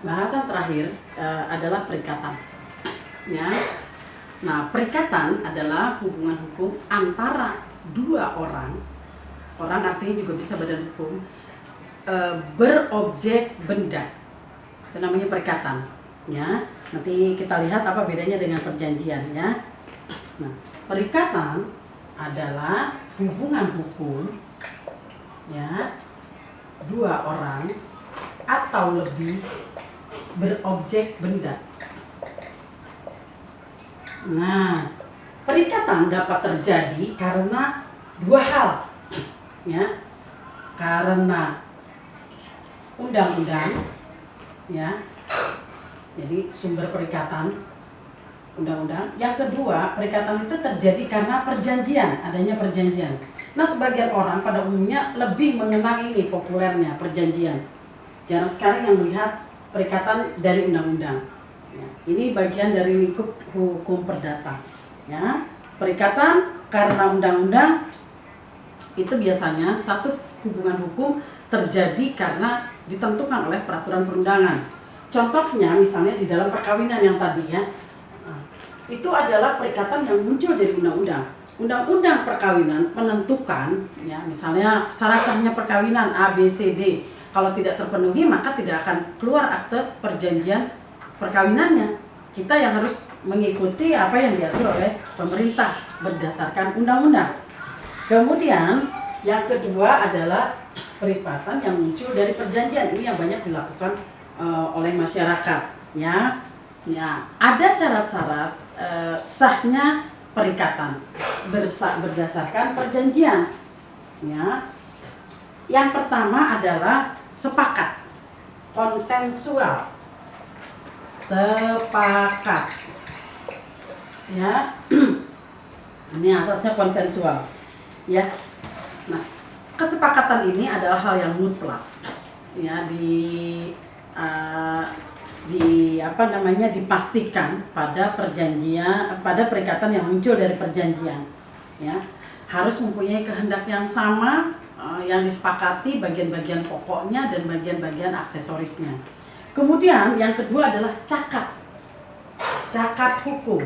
Bahasan terakhir adalah perikatan. Ya. Nah, perikatan adalah hubungan hukum antara dua orang. Orang artinya juga bisa badan hukum, berobjek benda. Itu namanya perikatan. Ya. Nanti kita lihat apa bedanya dengan perjanjian, ya. Nah, perikatan adalah hubungan hukum, ya, dua orang atau lebih berobjek benda. Nah, perikatan dapat terjadi karena dua hal, ya, karena undang-undang, ya, jadi sumber perikatan undang-undang. Yang kedua, perikatan itu terjadi karena perjanjian, adanya perjanjian. Nah, sebagian orang pada umumnya lebih mengenal ini, populernya perjanjian. Jarang sekali yang melihat perikatan dari undang-undang. Ya, ini bagian dari lingkup hukum perdata. Ya, perikatan karena undang-undang itu biasanya satu hubungan hukum terjadi karena ditentukan oleh peraturan perundangan. Contohnya misalnya di dalam perkawinan yang tadi, ya, itu adalah perikatan yang muncul dari undang-undang. Undang-undang perkawinan menentukan, ya, misalnya syarat sahnya perkawinan A, B, C, D. Kalau tidak terpenuhi maka tidak akan keluar akte perjanjian perkawinannya. Kita yang harus mengikuti apa yang diatur oleh pemerintah berdasarkan undang-undang. Kemudian yang kedua adalah perikatan yang muncul dari perjanjian. Ini yang banyak dilakukan oleh masyarakat, ya. Ya, ada syarat-syarat sahnya perikatan berdasarkan perjanjian. Ya. Yang pertama adalah sepakat, konsensual, sepakat. Ya, ini asasnya konsensual. Ya, nah, kesepakatan ini adalah hal yang mutlak. Ya, dipastikan pada perjanjian, pada perikatan yang muncul dari perjanjian. Ya, harus mempunyai kehendak yang sama, yang disepakati bagian-bagian pokoknya dan bagian-bagian aksesorisnya. Kemudian yang kedua adalah cakat hukum.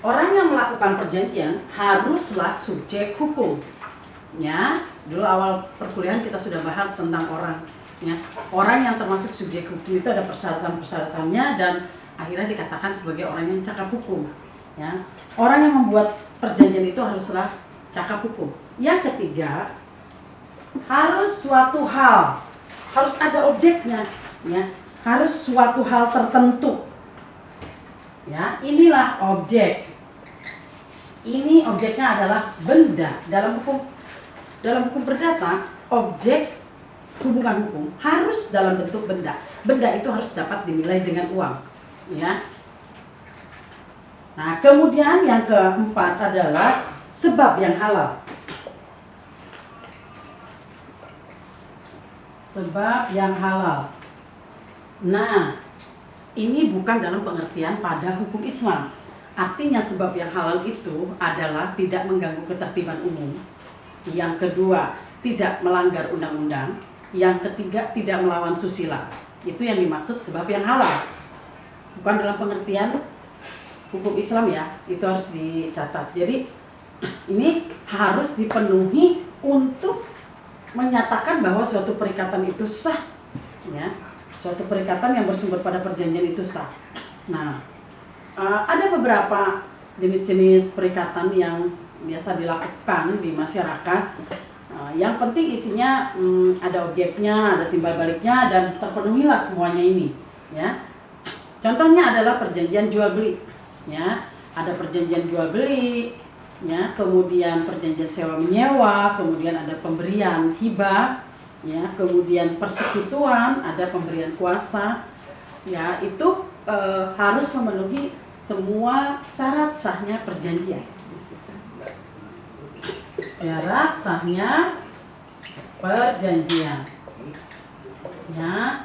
Orang yang melakukan perjanjian haruslah subjek hukum. Ya, dulu awal perkuliahan kita sudah bahas tentang orang. Ya, orang yang termasuk subjek hukum itu ada persyaratan-persyaratannya dan akhirnya dikatakan sebagai orang yang cakap hukum. Ya, orang yang membuat perjanjian itu haruslah cakap hukum. Yang ketiga, harus suatu hal, harus ada objeknya, ya, harus suatu hal tertentu. Ya, inilah objek. Ini objeknya adalah benda. Dalam hukum perdata, objek hubungan hukum harus dalam bentuk benda. Benda itu harus dapat dinilai dengan uang, ya. Nah, kemudian yang keempat adalah sebab yang halal. Sebab yang halal. Nah, ini bukan dalam pengertian pada hukum Islam. Artinya sebab yang halal itu adalah tidak mengganggu ketertiban umum. Yang kedua, tidak melanggar undang-undang. Yang ketiga, tidak melawan susila. Itu yang dimaksud sebab yang halal. Bukan dalam pengertian hukum Islam, ya. Itu harus dicatat. Jadi ini harus dipenuhi untuk menyatakan bahwa suatu perikatan itu sah, ya. Suatu perikatan yang bersumber pada perjanjian itu sah. Nah, ada beberapa jenis-jenis perikatan yang biasa dilakukan di masyarakat. Yang penting isinya ada objeknya, ada timbal baliknya, dan terpenuhilah semuanya ini, ya. Contohnya adalah perjanjian jual beli, ya. Ada perjanjian jual beli, ya, kemudian perjanjian sewa menyewa, kemudian ada pemberian hibah, ya, kemudian persekutuan, ada pemberian kuasa, ya. Itu harus memenuhi semua syarat sahnya perjanjian. Syarat sahnya perjanjian, ya.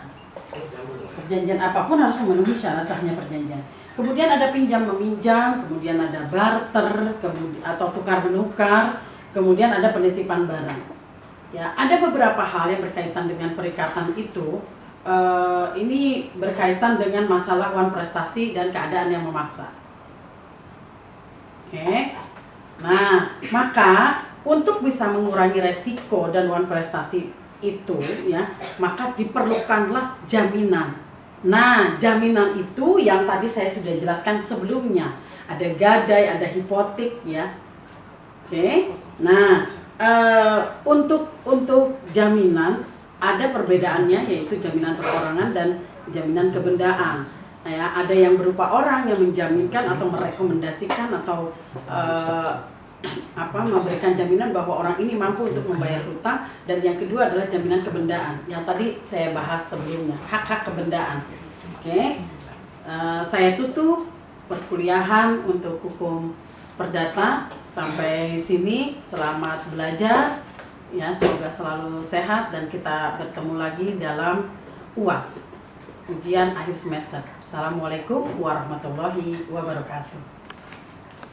Perjanjian apapun harus memenuhi syarat sahnya perjanjian. Kemudian ada pinjam meminjam, kemudian ada barter, atau tukar menukar, kemudian ada penitipan barang. Ya, ada beberapa hal yang berkaitan dengan perikatan itu ini berkaitan dengan masalah wan prestasi dan keadaan yang memaksa. Oke. Nah, maka untuk bisa mengurangi resiko dan wan prestasi itu ya, maka diperlukanlah jaminan. Nah, jaminan itu yang tadi saya sudah jelaskan sebelumnya. Ada gadai, ada hipotek ya. Oke. Nah, untuk jaminan ada perbedaannya, yaitu jaminan perorangan dan jaminan kebendaan. Ya, ada yang berupa orang yang menjaminkan atau merekomendasikan atau memberikan jaminan bahwa orang ini mampu untuk membayar hutang, dan yang kedua adalah jaminan kebendaan yang tadi saya bahas sebelumnya, hak-hak kebendaan. Oke. Saya tutup perkuliahan untuk hukum perdata sampai sini. Selamat belajar ya, semoga selalu sehat dan kita bertemu lagi dalam UAS, ujian akhir semester. Assalamualaikum warahmatullahi wabarakatuh.